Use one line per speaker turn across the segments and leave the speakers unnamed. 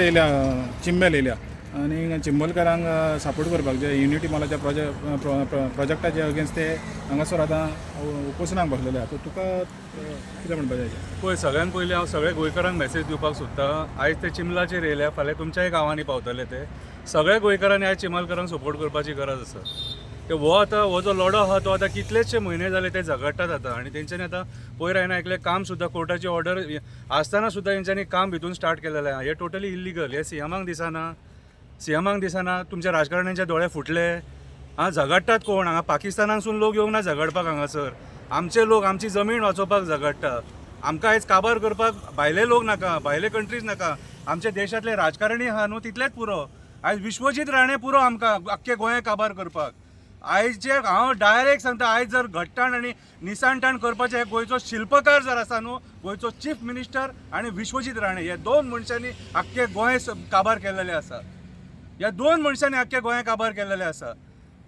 येयल्या चिंबेल येयल्या आनी चिंबोलकारांक सपोर्ट करपाक जे युनिटी मॉलाच्या प्रोजेक्टाचे अगेन्स्ट ते हांगासर आतां उपोसनाक बसलेले आहा. तुका कितें म्हणपाचें हाचेर?
पळय, सगळ्यान पयलीं हांव सगळ्या गोंयकारांक मेसेज दिवपाक सोदतां. आयज ते चिंबलाचेर येयल्या, फाल्यां तुमच्याय गांवांनी पावतले ते. सगळ्या गोंयकारांनी आयज चिंबलकारांक सपोर्ट करपाची गरज आसा. हो जो लढो आहा तो आतां कितलेशे म्हयने जाले ते झगडटात आतां, आनी तेंच्यांनी आतां पयर हांवें आयकलें काम सुद्दां कोर्टाची ऑर्डर आसतना सुद्दां तेंच्यांनी काम भितून स्टार्ट केलेलें आहा. हे टोटली इल्लिगल. हे सीएमांक दिसना तुमच्या राजकारण्यांचे दोळे फुटले. झगडटात कोण? हांगा पाकिस्तानासून लोक येवंक ना झगडपाक हांगासर. आमचे लोक आमची जमीन वाचोवपाक झगडटा. आमकां आयज काबार करपाक भायले लोक नाका, भायले कंट्रीज नाका. आमच्या देशांतले राजकारणी आहा न्हू तितलेच पुरो. आयज विश्वजीत राणे पुरो आमकां आख्खे गोंय काबार करपाक. आयजचे हांव डायरेक्ट सांगता, आयज जर घट्टाण आनी निसाणटाण करपाचे गोंयचो शिल्पकार जर आसा न्हू, गोंयचो चीफ मिनिस्टर आनी विश्वजीत राणे हे दोन मनशांनी आख्खे गोंय काबार केल्लेले आसा. ह्या दोन मनशांनी आख्खे गोंय काबार केल्लेले आसा.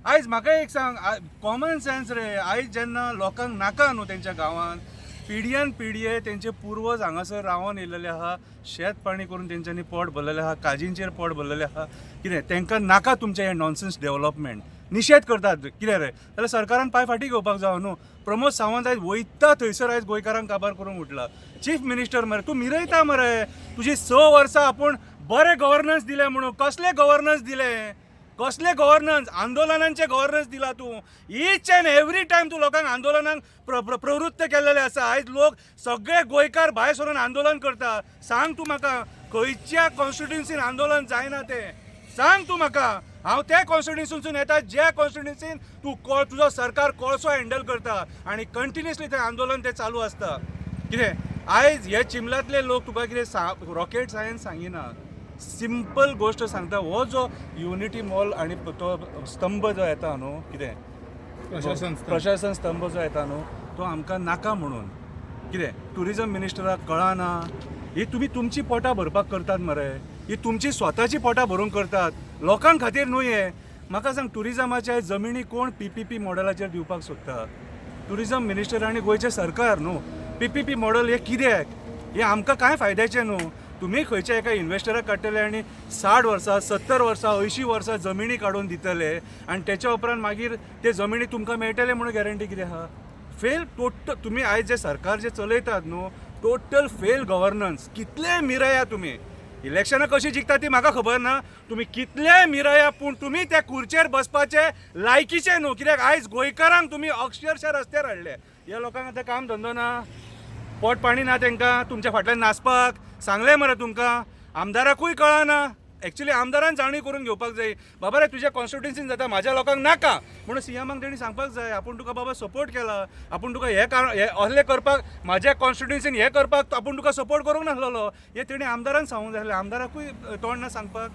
आयज म्हाका एक सांग, कॉमन सेन्स रे. आयज जेन्ना लोकांक नाका न्हू तेंच्या गांवांत, पिढयेन पिढये तेंचे पुर्वज हांगासर रावन येयलेले आहा, शेत पाणी करून तेंच्यांनी पोट भरलेलें आहा, काजींचेर पोट भरलेलें आहा. कितें तेंकां नाका तुमचें हें नॉनसेन्स डेव्हलपमेंट. निशेध करतात कितें रे? जाल्यार सरकारान पांय फाटी घेवपाक जावं न्हू. प्रमोद सावंत आयज वयता थंयसर आयज गोंयकारांक काबार करूंक उठला. चीफ मिनिस्टर मरे, तूं मिरयता मरे. तुजी 6 वर्सां आपूण बरें गव्हर्नन्स दिलें म्हणून. कसलें गव्हर्नन्स दिलें? कसले गव्हर्नन्स? आंदोलनांचे गव्हर्नन्स दिला तूं. ईच अँड एवरी टायम तूं लोकांक आंदोलनांक प्रवृत्त केल्लेले आसा. आयज लोक सगळे गोंयकार भायर सरून आंदोलन करता. सांग तूं म्हाका खंयच्या कॉन्स्टिट्युन्सीन आंदोलन जायना तें सांग तूं म्हाका. हांव त्या कॉन्स्टिट्युन्सीसून येता ज्या कॉन्स्टिट्युन्सीन तूं तुजो सरकार कोळसो हँडल करता, आनी कंटिन्युअसली थंय आंदोलन तें चालू आसता. कितें आयज हे चिंबलांतले लोक तुका कितें रॉकेट सायन्स सांगिना. सिंपल गोश्ट सांगता. हो जो युनिटी मॉल आनी तो स्तंभ जो येता न्हू, कितें प्रशासन स्तंभ जो येता न्हू, तो आमकां नाका म्हणून. कितें टुरिजम मिनिस्टराक कळना. ही तुमी तुमची पोटां भरपाक करतात मरे. ही तुमची स्वताची पोटां भरूंक करतात. लोकांक खातीर न्हू हे. म्हाका सांग, टुरिजमाच्या जमिनी कोण PPP मॉडेलाचेर दिवपाक सोदता? टुरिजम मिनिस्टर आनी गोंयचें सरकार न्हू. PPP मॉडेल हे कित्याक? हे आमकां कांय फायद्याचें न्हू. तुमी खंयच्या एका इन्व्हेस्टराक काडटले आनी 60 वर्सां 70 वर्सां 80 वर्सां जमिनी काडून दितले, आनी तेच्या उपरांत मागीर ते जमिनी तुमकां मेळटले म्हणून गॅरंटी कितें आहा? Fail total. तुमी आयज जे सरकार जे चलयतात न्हू, टोटल फेल गव्हर्नन्स. कितले मिरया तुमी. इलेक्शनां कशी जिखता ती म्हाका खबर ना. तुमी कितले मिरया, पूण तुमी त्या खुर्चेर बसपाचे लायकीचे न्हू. कित्याक आयज गोंयकारांक तुमी अक्षरशः रस्त्यार हाडले. ह्या लोकांक आतां काम धंदो ना, पोट पाणी ना तेंकां तुमच्या फाटल्यान नाचपाक. सांगलें मरे तुमकां. आमदाराकूय कळना. एक्चुली आमदारान जाणीव करून घेवपाक जाय. बाबा रे, तुज्या कॉन्स्टिट्युन्सीन जाता, म्हाज्या लोकांक नाका म्हणून सीएमाक तेणी सांगपाक जाय. आपूण तुका बाबा सपोर्ट केला. आपूण तुका हे असलें करपाक, म्हाज्या कॉन्स्टिट्युन्सीन हें करपाक आपूण तुका सपोर्ट करूंक नासलेलो. हे तेणी आमदारान सांगूंक जाय आसलें. आमदाराकूय तोंड ना सांगपाक.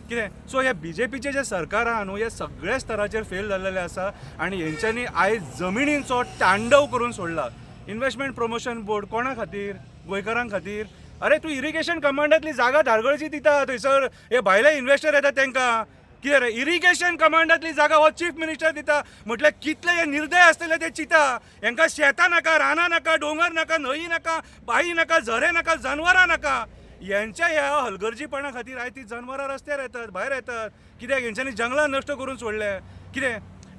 कितें सो हे BJPचे जे सरकार आहा न्हू, हे सगळे स्तराचेर फेल जाल्लेले आसा. आनी हेंच्यांनी आयज जमिनींचो तांडव करून सोडला. इन्व्हेस्टमेंट प्रमोशन बोर्ड कोणा खातीर? गोंयकारांक खातीर. अरे तूं इरिगेशन कमांडांतली जागा धारगळची दिता थंयसर. हे भायले इन्व्हेस्टर येतात तेंकां. कितें रे, इरिगेशन कमांडांतली जागा हो चीफ मिनिस्टर दिता म्हटल्यार कितले हे निर्दय आसतले ते चिता. हेंकां शेतां नाका, रानां नाका, डोंगर नाका, न्हंय नाका, बाई नाका, झरे नाका, जनवरां नाका. यांच्या ह्या हलगर्जीपणा खातीर आयज ती जनवरां रस्त्यार येतात, भायर येतात. कित्याक हेंच्यांनी जंगलां नश्ट करून सोडले. कितें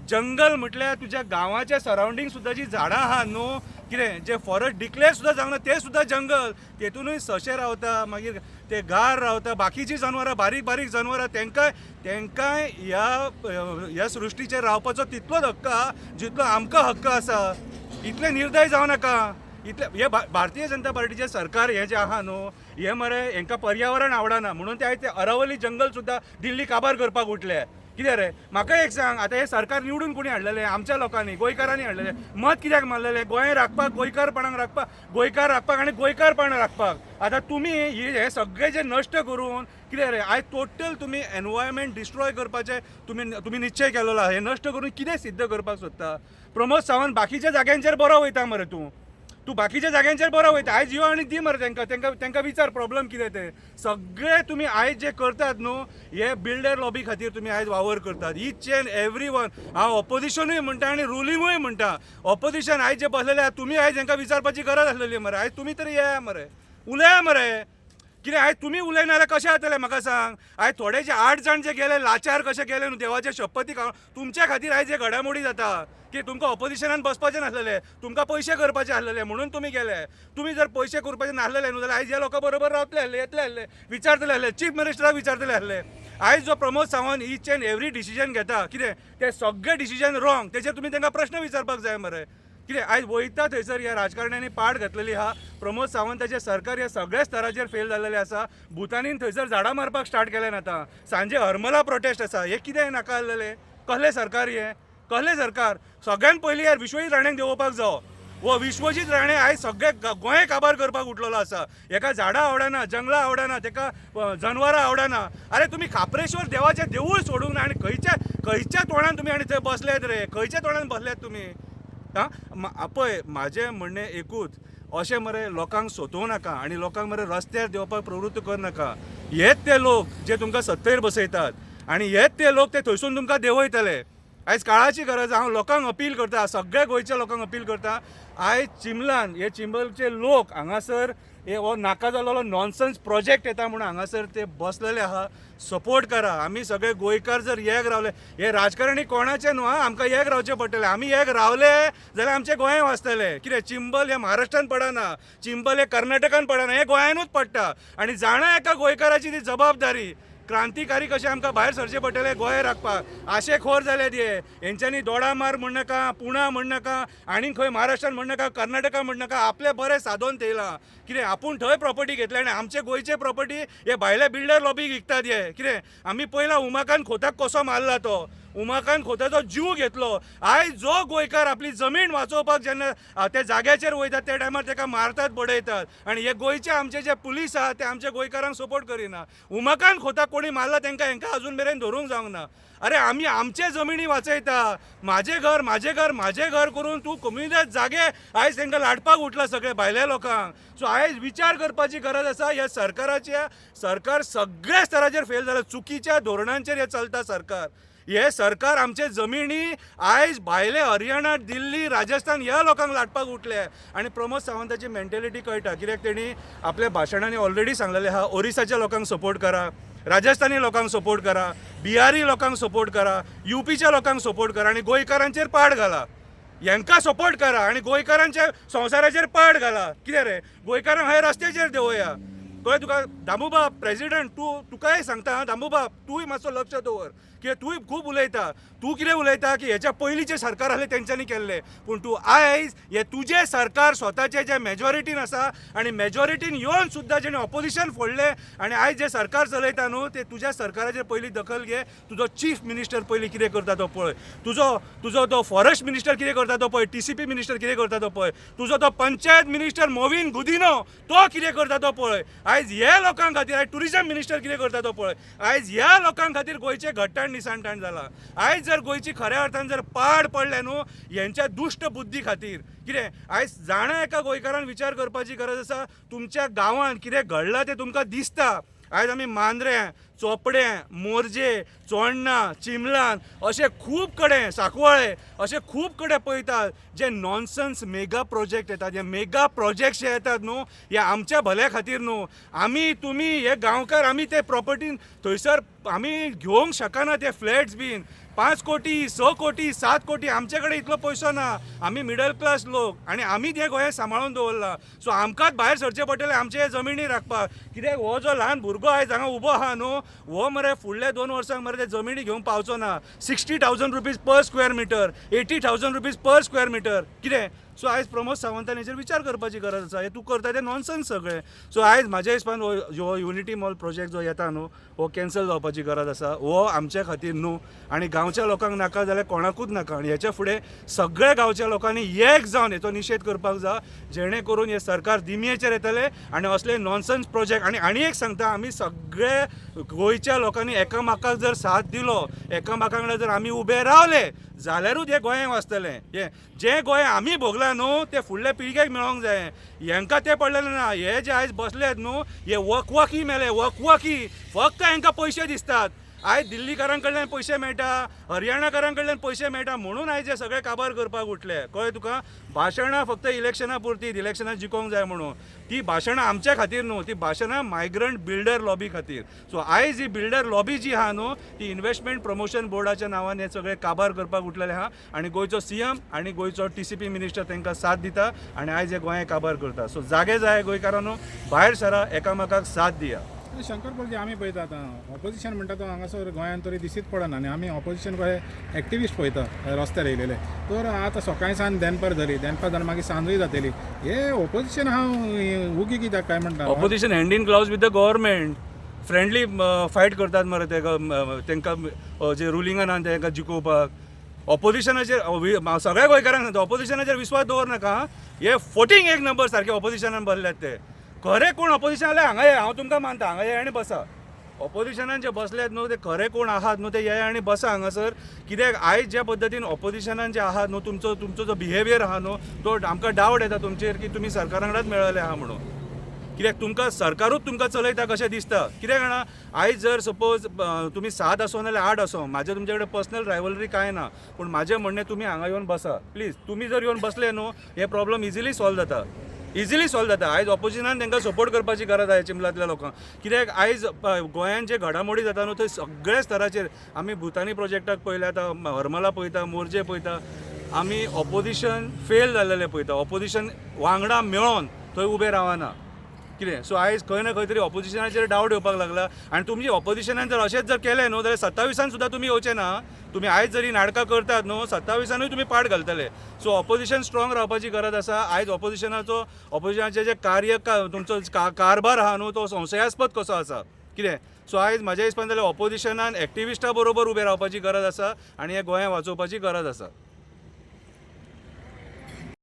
जंगल म्हटल्यार तुज्या गांवाच्या सरावंडींग सुद्दां जी झाडां आहा न्हू, कितें जे फॉरेस्ट डिक्लेअर सुद्दां जावंक ना ते सुद्दां जंगल. तेतूनय सशे रावता, मागीर ते गार रावता, बाकीची जनवरां बारीक बारीक जनवरां तेंकांय ह्या सृश्टीचेर रावपाचो तितलोच हक्क आहा जितलो आमकां हक्क आसा. इतले निर्दय जावं नाका. इतले हे भारतीय जनता पार्टीचे सरकार हे जे आहा न्हू, हे मरे हेंकां पर्यावरण आवडना म्हणून ते आयज ते अरावली जंगल सुद्दां दिल्ली काबार करपाक उठले. कितें रे, म्हाका एक सांग, आतां हे सरकार निवडून कोणी हाडलेले? आमच्या लोकांनी, गोंयकारांनी हाडलेले. मत कित्याक मारलेले? गोंय राखपाक, गोंयकारपणाक राखपाक, गोंयकार राखपाक आनी गोंयकारपण राखपाक. आतां तुमी हे सगळे जे नश्ट करून कितें रे, आयज टोटल तुमी एनवायरमेंट डिस्ट्रॉय करपाचे तुमी निश्चय केलेलो आहा. हे नश्ट करून कितें सिद्ध करपाक सोदता? प्रमोद सावंत बाकीच्या जाग्यांचेर बरो वयता मरे. तूं बाकीच्या जाग्यांचेर बरो वयता. आयज यो आनी दी मरे तेंकां विचार प्रॉब्लेम कितें ते. सगळे तुमी आयज जे करतात न्हू, हे बिल्डर लॉबी खातीर तुमी आयज वावर करतात. Each and every one. हांव ऑपोजिशनूय म्हणटा आनी रुलींगूय म्हणटा. ऑपोजिशन आयज जे बसलेले आहा, तुमी आयज हेंकां विचारपाची गरज आसलेली मरे. आयज तुमी तरी येया मरे, उलया मरे. कितें आयज तुमी उलयना जाल्यार कशें जातलें म्हाका सांग. आयज थोडे जे 8 जाण जे गेले लाचार कशे गेले न्हू देवाचे शपथी खावन, तुमच्या खातीर आयज हे घडामोडी जाता की तुमकां ऑपोजिशनान बसपाचें नासलेलें, तुमकां पयशे करपाचे आसलेले म्हणून तुमी गेले. तुमी जर पयशे करपाचे नासलेले न्हू जाल्यार आयज ह्या लोकां बरोबर रावतले आसले, येतले आसले, विचारतले आसले, चीफ मिनिस्टराक विचारतले आसले. आयज जो Pramod Sawant each end every decision घेता कितें ते सगळे डिसिजन रॉंग, तेचेर तुमी तांकां प्रश्न विचारपाक जाय मरे. कितें आयज वयता थंयसर ह्या राजकारण्यांनी पाड घातलेली आहा. प्रमोद सावंताचें सरकार ह्या सगळ्या स्तराचेर फेल जाल्लेलें आसा. भुतानीन थंयसर झाडां मारपाक स्टार्ट केल्यान आतां. सांजे हरमला प्रोटेस्ट आसा. हे कितें नाका आसलेलें? कसलें सरकार हें? कसलें सरकार? सगळ्यान पयलीं यार विश्वजीत राणेंक देंवोवपाक जावो. वो विश्वजीत राणे आयज सगळे गोंय काबार करपाक उठलेलो आसा. हेका झाडां आवडना, जंगलां आवडना, तेका जनवरां आवडना. अरे तुमी खापरेश्वर देवाचें देवूळ सोडूंक ना आनी खंयच्या तोंडान तुमी आनी थंय बसल्यात रे? खंयच्या तोंडान बसल्यात तुमी? हां पळय म्हाजें म्हणणें एकूच, अशें मरे लोकांक सोदूं नाका आनी लोकांक मरे रस्त्यार देवपाक प्रवृत्त करनाका. हेच ते लोक जे तुमकां सत्तेर बसयतात आनी हेच ते लोक ते थंयसून तुमकां देंवयतले. आयज काळाची गरज. हांव लोकांक अपील करता, सगळ्या गोंयच्या लोकांक अपील करता, आयज चिंबलान हे चिंबलचे लोक हांगासर हो नाका जाल्लो नॉनसन्स प्रोजेक्ट येता म्हणून हांगासर ते बसलेले आहा. सपोर्ट करा. आमी सगळे गोंयकार जर एक रावले, हे राजकारणी कोणाचे न्हू आं, आमकां एक रावचें पडटलें. आमी एक रावले जाल्यार आमचें गोंय वाचतलें. कितें चिंबल हे महाराष्ट्रान पडना, चिंबल हे कर्नाटकान पडना, हे गोंयानूच पडटा. आनी जाणा एका गोंयकाराची ती जबाबदारी. क्रांतिकारी कशें आमकां भायर सरचें पडटलें गोंय राखपाक. आशेखोर जाले ते. हेंच्यांनी दोडामार म्हण नाका, पुणा म्हण नाका, आनी खंय महाराष्ट्रान म्हण नाका, कर्नाटका म्हण नाका, आपलें बरें साधून थेयलां. कितें आपूण थंय प्रॉपर्टी घेतले आनी आमचे गोंयचे प्रॉपर्टी हे भायले बिल्डर लॉबीक विकतात. हे कितें आमी पयला उमाकांत खोताक कसो मारला तो, उमाकांत खोताचो जीव घेतलो. आयज जो गोंयकार आपली जमीन वाचोवपाक जेन्ना ते जाग्याचेर वयतात त्या टायमार ताका मारतात, बडयतात. आनी हे गोंयचे आमचे जे पुलीस आहा ते आमच्या गोंयकारांक सपोर्ट करिना. उमाकांत खोताक कोणी मारला हांकां अजून मेरेन धरूंक जावंक ना. अरे आमी आमचे जमिनी वाचयता. म्हाजें घर म्हाजें घर म्हाजें घर करून तूं कम्युनिटी जागे आयज तांकां लाटपाक उठला सगळे भायल्या लोकांक. सो आयज विचार करपाची गरज आसा. ह्या सरकार सगळ्या स्तराचेर फेल जाला. चुकीच्या धोरणांचेर हे चलता सरकार. हे सरकार आमचे जमिनी आयज भायले हरियाणा, दिल्ली, राजस्थान ह्या लोकांक लाटपाक उठले. आनी प्रमोद सावंताची मेंटेलिटी कळटा. कित्याक तेणी आपल्या भाशणांनी ऑलरेडी सांगलेलें आहा, ओरिसाच्या लोकांक सपोर्ट करा, राजस्थानी लोकांक सपोर्ट करा, बिहारी लोकांक सपोर्ट करा, युपीच्या लोकांक सपोर्ट करा आनी गोंयकारांचेर पाड घाला. हांकां सपोर्ट करा आनी गोंयकारांच्या संवसाराचेर पाड घाला. कितें रे गोंयकारांक हे रस्त्याचेर देंवया. कळ्ळें तुका? दामूबाब प्रेसिडेंट तुकाय सांगता हां, दामूबाब तूंय मातसो लक्ष दवर. कित्याक तूंय खूब उलयता. तूं कितें उलयता की हेच्या पयलींचे सरकार आसले तेंच्यांनी केल्ले, पूण तूं आयज हे तुजें सरकार स्वताचे जे मेजॉरिटीन आसा आनी मेजॉरिटीन येवन सुद्दां जेणे ऑपोजिशन फोडले आनी आयज जे सरकार चलयता न्हू ते तुज्या सरकाराचेर पयलीं दखल घे. तुजो चीफ मिनिस्टर पयलीं कितें करता तो पळय, तुजो तो फॉरेस्ट मिनिस्टर कितें करता तो पळय, TCP मिनिस्टर कितें करता तो पळय, तुजो तो पंचायत मिनिस्टर मोविन गुदिनो तो कितें करता तो पळय. आयज ह्या लोकां खातीर आयज टुरिझम मिनिस्टर कितें करता तो पळय. आयज ह्या लोकां खातीर गोंयचें घट्टाण निसाणटाण जाला. आयज जर गोंयची खऱ्या अर्थान जर पाड पडले न्हू हेंच्या दुश्ट बुद्धी खातीर. कितें आयज जाणा एका गोंयकारान विचार करपाची गरज आसा. तुमच्या गांवांत कितें घडलां तें तुमकां दिसता. आयज आमी मांद्रें, चोपडें, मोरजे, चोडणा, चिंबलान अशे खूब कडेन, सांकवाळे अशे खूब कडेन पळयतात जे नॉनसन्स मेगा प्रोजेक्ट येतात. हे मेगा प्रोजेक्ट्स जे येतात न्हू हे आमच्या भल्या खातीर न्हू. आमी तुमी हे गांवकार आमी ते प्रॉपर्टीन थंयसर आमी घेवंक शकना ते फ्लॅट्स बीन. 5 कोटी, 6 कोटी, 7 कोटी आमचे कडेन इतलो पयसो ना. आमी मिडल क्लास लोक आनी आमी ते गोंय सांबाळून दवरला. सो आमकांच भायर सरचें पडटलें आमचे हे जमिनी राखपाक. कित्याक हो जो ल्हान भुरगो आयज हांगा उबो आहा न्हू हो मरे फुडल्या 2 वर्सांक मरे ते जमिनी घेवंक पावचो ना. 60,000 rupees per square metre, 80,000 rupees per square metre. कितें? सो आयज प्रमोद सावंतान हेचेर विचार करपाची गरज आसा. हे तूं करता तें नॉनसन्स सगळें. सो आयज म्हाज्या हिसपान हो युनिटी मॉल प्रोजेक्ट जो येता न्हू हो कॅन्सल जावपाची गरज आसा. हो आमच्या खातीर न्हू आनी गांवच्या लोकांक नाका जाल्यार कोणाकूच नाका. आनी हेच्या फुडें सगळ्या गांवच्या लोकांनी एक जावन हेचो निशेध करपाक जाय जेणे करून हे सरकार दिमयेचेर येतले आनी असले नॉनसन्स प्रोजेक्ट. आनी एक सांगता, आमी सगळे गोंयच्या लोकांनी एकामेकाक जर साथ दिलो, एकामेका वांगडा जर आमी उबे रावले जाल्यारूच हे गोंय वाचतलें. हे जें गोंय आमी भोगलां न्हू तें फुडल्या पिळगेक मेळोंक जाय. हांकां तें पडलेलें ना. हे जे आयज बसलेत न्हू हे वकवकी मेले, वकवकी. फक्त हांकां पयशे दिसतात. आयज दिल्लीकारां कडल्यान पयशे मेळटा, हरियाणाकारां कडल्यान पयशे मेळटा म्हणून आयज हे सगळे काबार करपाक उठले. कळ्ळें तुका? भाशणां फक्त इलेक्शना पुरती, इलेक्शनां जिखोवंक जाय म्हणून. ती भाशणां आमच्या खातीर न्हू, ती भाशणां मायग्रंट बिल्डर लॉबी खातीर. सो आयज ही बिल्डर लॉबी जी आहा न्हू, ती इन्व्हेस्टमेंट प्रमोशन बोर्डाच्या नांवान हे सगळे काबार करपाक उठलेले आहा आनी गोंयचो सीएम आनी गोंयचो TCP मिनिस्टर तांकां साथ दिता आनी आयज हे गोंय काबार करता. सो जागे जाय गोंयकारांनो, भायर सरा, एकामेकाक साथ दिया.
शंकर पडजी आमी पळयता आतां ऑपोजिशन म्हणटा तो हांगासर गोंयांत तरी दिसीत पडना आनी आमी ऑपोजिशन कशे एक्टिविस्ट पळयता रस्त्यार येयलेले. तर आतां सकाळी सान दनपार जावन मागीर सांजूय जातली. हे ऑपोजिशन आहा उगी कित्याक काय म्हणटा?
Opposition hand in gloves with the government, friendly fight करतात मरे ते तांकां जे रुलिंगान आहा तांकां जिखोवपाक. ऑपोजिशनाचेर सगळ्या गोंयकारांक सांगता, ऑपोजिशनाचेर विस्वास दवरनाका. हे 41 एक नंबर सारखे ऑपोजिशनान भरल्यात ते. खरे कोण ऑपोजिशन जाल्यार हांगा ये, हांव तुमकां मानता, हांगा ये आनी बसा. ऑपोजिशनान जे बसल्यात न्हू ते खरे कोण आहात न्हू ते ये आनी बसा हांगासर. कित्याक आयज ज्या पद्दतीन ऑपोजिशनान जे आहात न्हू, तुमचो जो बिहेवियर आहा न्हू, तो आमकां डावट येता तुमचेर की तुमी सरकारा वांगडाच मेळ्ळले आहा म्हणून. कित्याक तुमकां सरकारूच तुमकां चलयता कशें दिसता. कित्याक जाणा, आयज जर सपोज तुमी 7 असो नाल्यार 8 असो, म्हाजे तुमचे कडेन पर्सनल रायवलरी कांय ना, पूण म्हाजें म्हणणें तुमी हांगा येवन बसा प्लीज. तुमी जर येवन बसले न्हू, हे प्रॉब्लम इजिली सॉल्व जाता. आयज ऑपोजिशनान तांकां सपोर्ट करपाची गरज आहे चिंबलातल्या लोकांक. कित्याक आयज गोंयांत जे घडामोडी जाता न्हू, थंय सगळे स्तराचेर आमी भुतानी प्रोजेक्टाक पळयल्या, आतां हरमला पळयता, मोर्जे पळयता, आमी ऑपोजिशन फेल जाल्लेले पळयता. ऑपोजिशन वांगडा मेळोन थंय उबें रावना. कितें? सो आयज खंय ना खंय तरी ऑपोजिशनाचेर डावट येवपाक लागला. आनी तुमची ऑपोजिशनान जर अशेंच जर केलें न्हू जाल्यार 27 सुद्दां तुमी येवचे ना. तुमी आयज जरी नाटकां करतात न्हू, 27 तुमी पाड घालतले. सो ऑपोजिशन स्ट्रॉंग रावपाची गरज आसा. आयज ऑपोजिशनाचे जे तुमचो कारभार आहा न्हू, तो संशयास्पद कसो आसा. कितें? सो आयज म्हाज्या हिसपान जाल्यार ऑपोजिशनान एक्टिविस्टां बरोबर उबें रावपाची गरज आसा आनी हे गोंय वाचोवपाची गरज आसा.